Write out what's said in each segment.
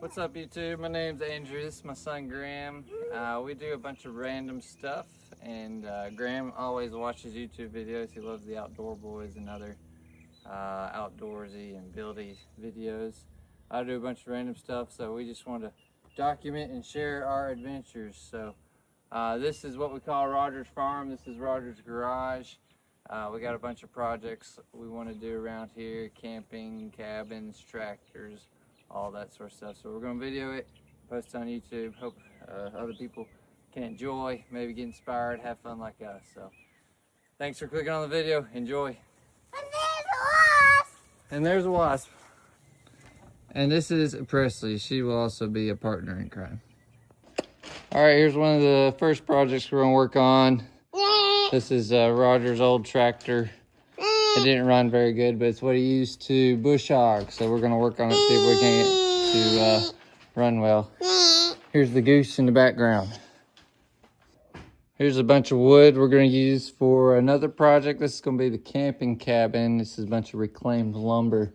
What's up, YouTube? My name's Andrew. This is my son Graham. We do a bunch of random stuff, and Graham always watches YouTube videos. He loves the Outdoor Boys and other outdoorsy and buildy videos. I do a bunch of random stuff, so we just want to document and share our adventures. So this is what we call Roger's Farm. This is Roger's garage. We got a bunch of projects we want to do around here: camping, cabins, tractors, all that sort of stuff. So we're going to video it, post it on YouTube. Hope other people can enjoy, maybe get inspired, have fun like us. So thanks for clicking on the video. Enjoy. And there's a wasp. And this is Presley. She will also be a partner in crime. All right, here's one of the first projects we're going to work on. This is Roger's old tractor. It didn't run very good, but it's what he used to bush hog. So we're going to work on it, see if we can get it to run well. Here's the goose in the background. Here's a bunch of wood we're going to use for another project. This is going to be the camping cabin. This is a bunch of reclaimed lumber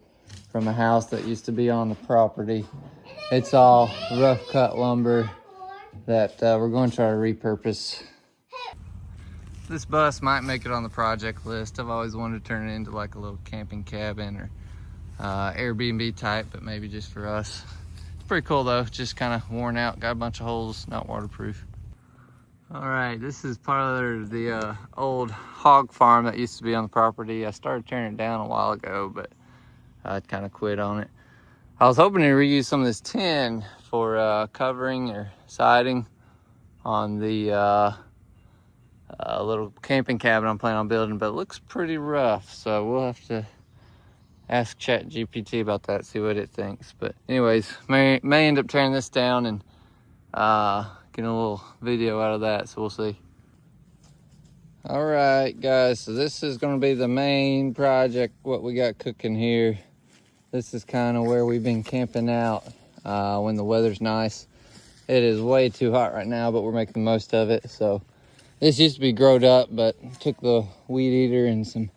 from a house that used to be on the property. It's all rough cut lumber that we're going to try to repurpose. This bus might make it on the project list. I've always wanted to turn it into like a little camping cabin or Airbnb type, but maybe just for us. It's pretty cool though, just kind of worn out, got a bunch of holes, not waterproof. All right, this is part of the old hog farm that used to be on the property. I started tearing it down a while ago, but I kind of quit on it. I was hoping to reuse some of this tin for covering or siding on the little camping cabin I'm planning on building, but it looks pretty rough, so we'll have to ask ChatGPT about that, see what it thinks. But anyways, may end up tearing this down and getting a little video out of that, so we'll see. All right, guys, so this is going to be the main project, what we got cooking here. This is kind of where we've been camping out when the weather's nice. It is way too hot right now, but we're making the most of it. So this used to be growed up, but took the weed eater and some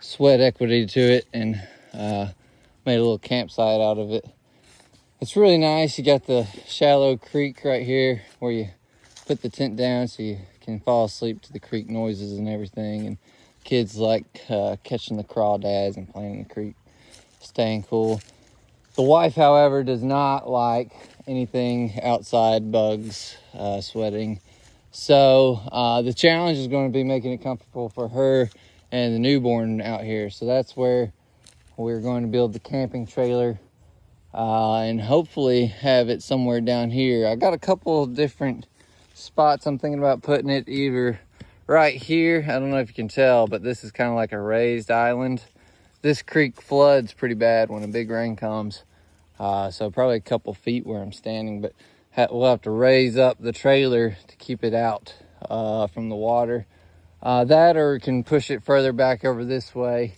sweat equity to it and made a little campsite out of it. It's really nice. You got the shallow creek right here where you put the tent down so you can fall asleep to the creek noises and everything. And kids like catching the crawdads and playing in the creek, staying cool. The wife, however, does not like anything outside, bugs, sweating. So the challenge is going to be making it comfortable for her and the newborn out here. So that's where we're going to build the camping trailer and hopefully have it somewhere down here. I got a couple of different spots I'm thinking about putting it, either right here. I don't know if you can tell, but this is kind of like a raised island. This creek floods pretty bad when a big rain comes. So probably a couple feet where I'm standing, but we'll have to raise up the trailer to keep it out from the water. That, or can push it further back over this way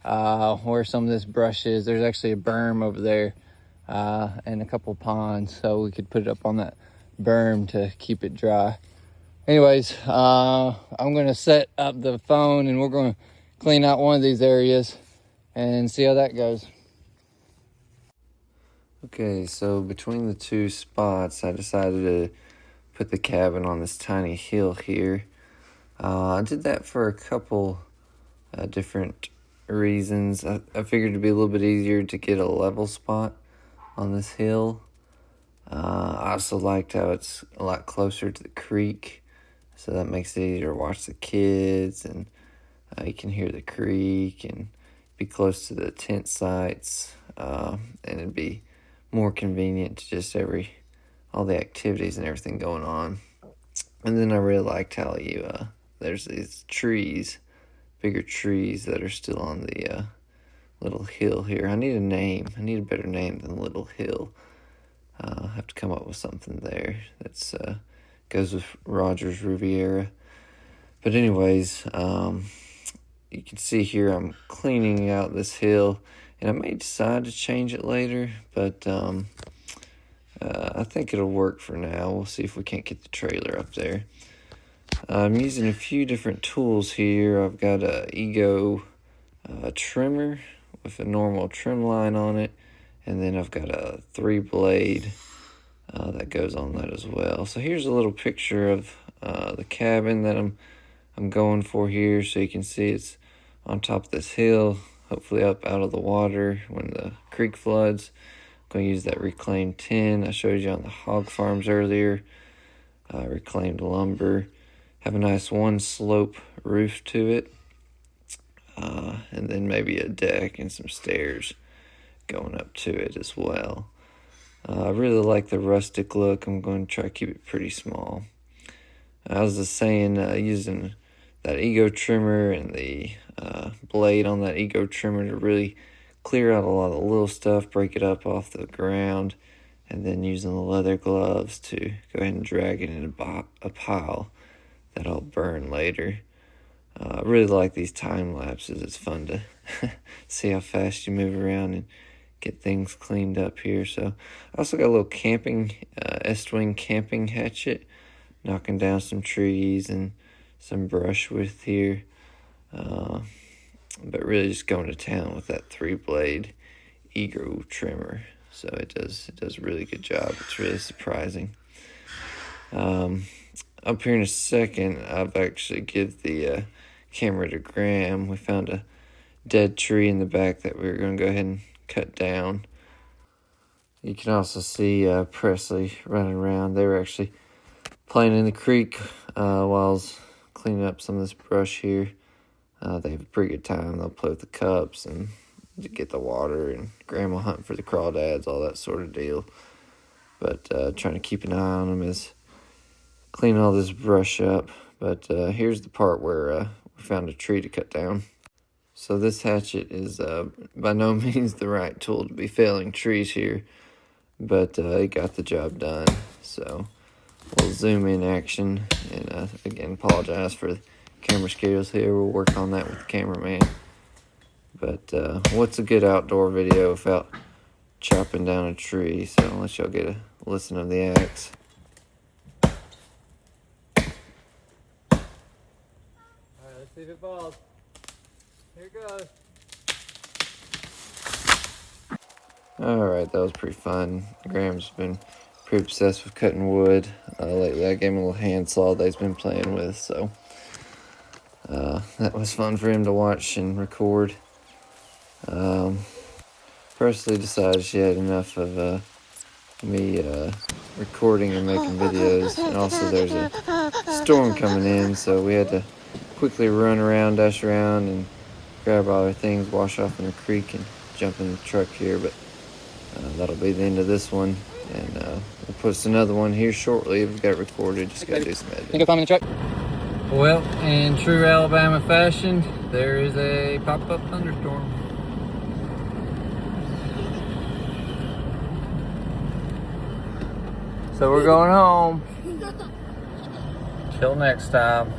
where some of this brush is. There's actually a berm over there and a couple ponds, so we could put it up on that berm to keep it dry. Anyways, I'm gonna set up the phone and we're gonna clean out one of these areas and see how that goes. Okay, so between the two spots, I decided to put the cabin on this tiny hill here. I did that for a couple different reasons. I figured it'd be a little bit easier to get a level spot on this hill. I also liked how it's a lot closer to the creek, so that makes it easier to watch the kids, and you can hear the creek and be close to the tent sites, and it'd be more convenient to just all the activities and everything going on. And then I really liked how there's these trees, bigger trees that are still on the little hill here. I need a name. I need a better name than Little Hill. I'll have to come up with something there that's goes with Roger's Riviera. But anyways, you can see here I'm cleaning out this hill, and I may decide to change it later, but I think it'll work for now. We'll see if we can't get the trailer up there. I'm using a few different tools here. I've got a Ego trimmer with a normal trim line on it, And then I've got a 3-blade that goes on that as well. So here's a little picture of the cabin that I'm going for here, so you can see it's on top of this hill, hopefully up out of the water when the creek floods. I'm going to use that reclaimed tin I showed you on the hog farms earlier. Reclaimed lumber. Have a nice one slope roof to it. And then maybe a deck and some stairs going up to it as well. I really like the rustic look. I'm going to try to keep it pretty small. I was just saying, using that ego trimmer and the blade on that ego trimmer to really clear out a lot of the little stuff, break it up off the ground, and then using the leather gloves to go ahead and drag it in a pile that I'll burn later. I really like these time lapses. It's fun to see how fast you move around and get things cleaned up here. So I also got a little camping, S-Wing camping hatchet, knocking down some trees and some brushwood here. But really just going to town with that 3-blade ego trimmer. So it does a really good job. It's really surprising. Up here in a second, I've actually give the camera to Graham. We found a dead tree in the back that we were going to go ahead and cut down. You can also see Presley running around. They were actually playing in the creek while I was cleaning up some of this brush here. They have a pretty good time. They'll play with the cups and get the water, and Grandma hunt for the crawdads, all that sort of deal. But trying to keep an eye on them as cleaning all this brush up. But here's the part where we found a tree to cut down. So this hatchet is by no means the right tool to be felling trees here, but it got the job done. So we'll zoom in action, and again, apologize for the camera skills here. We'll work on that with the cameraman. But what's a good outdoor video without chopping down a tree? So I'll let y'all get a listen of the axe. All right, let's see if it falls. Here it goes. Alright, that was pretty fun. Graham's been pretty obsessed with cutting wood lately. I gave him a little hand saw that he's been playing with, so that was fun for him to watch and record. Presley decided she had enough of me recording and making videos, and also there's a storm coming in, so we had to quickly run around, dash around, and grab all our things, wash off in the creek, and jump in the truck here. But that'll be the end of this one, and we'll post another one here shortly. We've got it recorded, just gotta do some editing. Can you go climb in the truck? Well, in true Alabama fashion, there is a pop-up thunderstorm. So we're going home. Till next time.